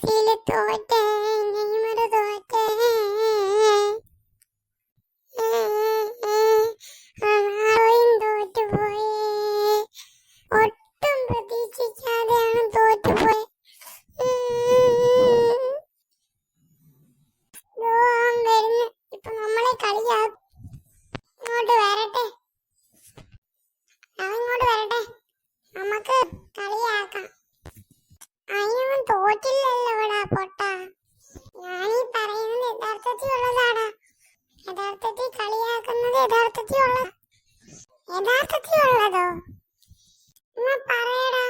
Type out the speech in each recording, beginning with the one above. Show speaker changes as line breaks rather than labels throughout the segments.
മെസ്സിയില് തോറ്റേ, Neymar തോറ്റേ, റൊണാൾഡോയും തോറ്റുപോയേ. ഒട്ടും പ്രതീക്ഷിക്കാതെയാണ് തോറ്റുപോയെ. വരുന്നു, ഇപ്പൊ നമ്മളെ കളിയാക്കും. ഇങ്ങോട്ട് വരട്ടെ, അവങ്ങോട്ട് വരട്ടെ, നമുക്ക് കളിയാക്കാം. അതിനൊന്നും തോറ്റില്ലല്ലോടാ പൊട്ടാ. ഞാനീ പറയുന്നത് യഥാർത്ഥത്തിലുള്ളതാടാ. യഥാർത്ഥത്തിൽ കളിയാക്കുന്നത് യഥാർത്ഥത്തിലുള്ളതോ? എന്നാ പറയടാ.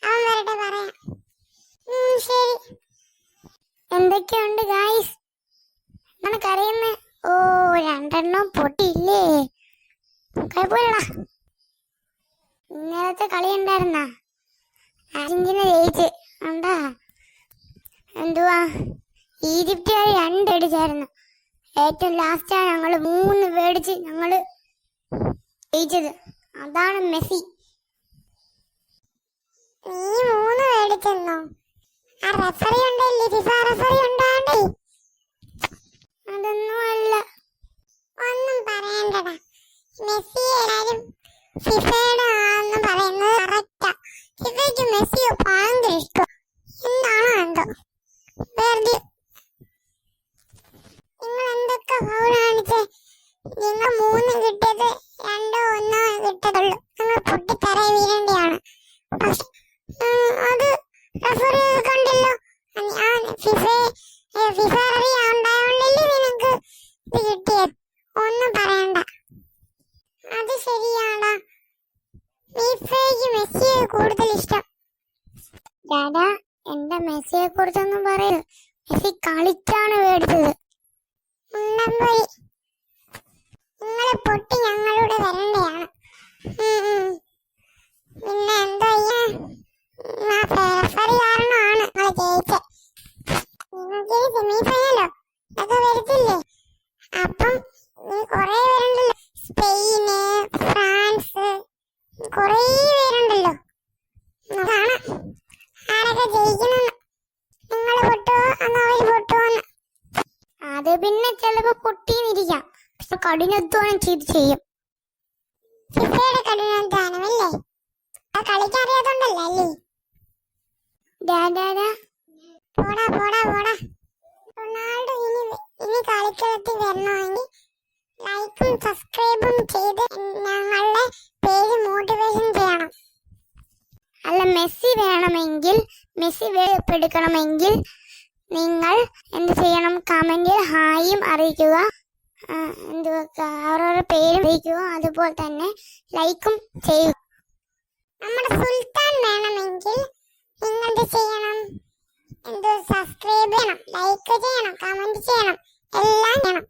അവൻ വരട്ടെ, പറയാം. ശരി. എന്തൊക്കെയുണ്ട് ഗായ്സ്? നമുക്കറിയുന്നേ. ഓ, 2 പൊട്ടിയില്ലേ? കുഴപ്പമില്ലടാ. ഇന്നലത്തെ കളി ഉണ്ടായിരുന്ന അർജന്റീന ജയിച്ച് ഉണ്ടാ. എന്തുവാ, ഈജിപ്തുകാർ 2 അടിച്ചായിരുന്നു. ഏറ്റവും ലാസ്റ്റാണ് ഞങ്ങള് 3 മേടിച്ച് ഞങ്ങള് ജയിച്ചത്. അതാണ് മെസ്സി. നീ 3 മേടിച്ചെന്നോ? ആ റെഫറി ഉണ്ടല്ലേ, ഫിഫ റെഫറി ഉണ്ടാണ്ടേ. അതൊന്നും അല്ല. ഒന്നും പറയണ്ടടാ. മെസ്സി എല്ലാരും ഫിഫയുടെ ആണെന്ന് പറയുന്നത് കറക്റ്റാ. ഫിഫയ്ക്ക് മെസ്സിയെ ഭയങ്കര ഇഷ്ടം. എന്താണോ എന്തോ. വെറുതെ നിങ്ങൾ എന്തൊക്കെ ഫൗൾ കാണിച്ചേ. നിങ്ങൾ 3 കിട്ടിയത് 2 1 കിട്ടതുള്ളൂ. നിങ്ങൾ പൊട്ടിത്തറയെ വീഴേണ്ടിയാണ്. പക്ഷെ അത് റെഫറി കണ്ടല്ലോ. ഫിഫ ഉണ്ടായോണ്ടല്ലേ നിനക്ക് ഇത് കിട്ടിയത്. ഒന്നും പറയണ്ട. അത് ശരിയാടാ, ഫിഫയ്ക്ക് മെസ്സിയെ കൂടുതൽ ഇഷ്ടം. ഡാഡാ, എന്റെ മെസ്സിയെ കുറിച്ചൊന്നും പറയരുത്. മെസ്സി കളിച്ചാണ് മേടിച്ചത്. ഉണ്ടമ്പോയി നിങ്ങളെ പൊട്ടി ഞങ്ങളുടെ വരണ്ടയാണ്. പിന്നെ എന്താ റെഫറി കാരണമാണ് നിങ്ങൾ ജയിച്ചത്. നിങ്ങൾക്ക് സെമിഫൈനലോ ഇതൊക്കെ വരത്തില്ലേ? അപ്പം കൊറേ പേരുണ്ടല്ലോ, സ്പെയിന്, ഫ്രാൻസ്, കൊറേ പേരുണ്ടല്ലോ. അതാണ് ആരൊക്കെ ജയിക്കുന്നെന്ന്. നിങ്ങൾ പൊട്ടുവോ എന്നോ അവര് പൊട്ടുവോന്ന്. അത് പിന്നെ ചിലപ്പോ പൊട്ടിന്നിരിക്കാം. പക്ഷെ കഠിനാധ്വാനം ചെയ്യും. ഫിഫയുടെ കഠിനാധ്വാനമല്ലേ? ആ കളിക്കറിയാത്തോണ്ടല്ലേ അല്ലേ? പോടാ പോടാ പോടാ. റൊണാൾഡോ ഇനി കളിക്കളത്തിൽ വരണമെങ്കിൽ ലൈക്കും സബ്സ്ക്രൈബും ചെയ്ത് ഞങ്ങളുടെ പേജ് മോട്ടിവേഷൻ ചെയ്യണം. അല്ല, മെസ്സി വേണമെങ്കിൽ, മെസ്സി വേർപ്പെടുക്കണമെങ്കിൽ നിങ്ങൾ എന്ത് ചെയ്യണം? കമന്റിൽ ഹായും അറിയിക്കുക, അവരവരുടെ പേരും അറിയിക്കുക. അതുപോലെ തന്നെ ലൈക്കും ചെയ്യുക. നമ്മുടെ സുൽത്താൻ വേണമെങ്കിൽ നിങ്ങൾ ചെയ്യണം, സബ്സ്ക്രൈബ് ചെയ്യണം, ലൈക്ക് ചെയ്യണം, കമന്റ് ചെയ്യണം, എല്ലാം ചെയ്യണം.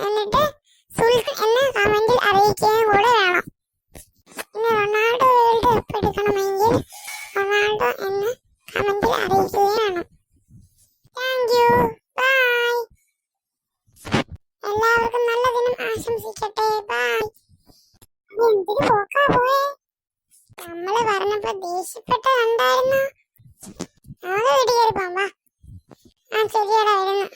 എന്നിട്ട് സുൽത്താൻ എന്ന് കമന്റിൽ അറിയിക്കുകയും കൂടെ വേണം. പിന്നെ റൊണാൾഡോ വേൾഡ് കപ്പ് എടുക്കണമെങ്കിൽ റൊണാൾഡോ എന്ന് കമന്റിൽ അറിയിക്കുകയും വേണം. Thank you, bye. എല്ലാവർക്കും നല്ല ദിനം ആശംസിക്കട്ടെ. ബൈ. എന്തിനു പോക്കാ പോയേ? നമ്മള് പറഞ്ഞപ്പോ ദേഷ്യപ്പെട്ട കണ്ടായിരുന്നു. നമ്മള് വീട്ടിൽ കയറി പോവാ. ശരിയടാ, വരുന്നു.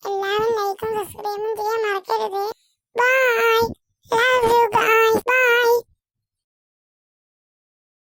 എല്ലാവരും ലൈക്കും സബ്സ്ക്രൈബും ചെയ്യാൻ മറക്കരുത്. ബൈ.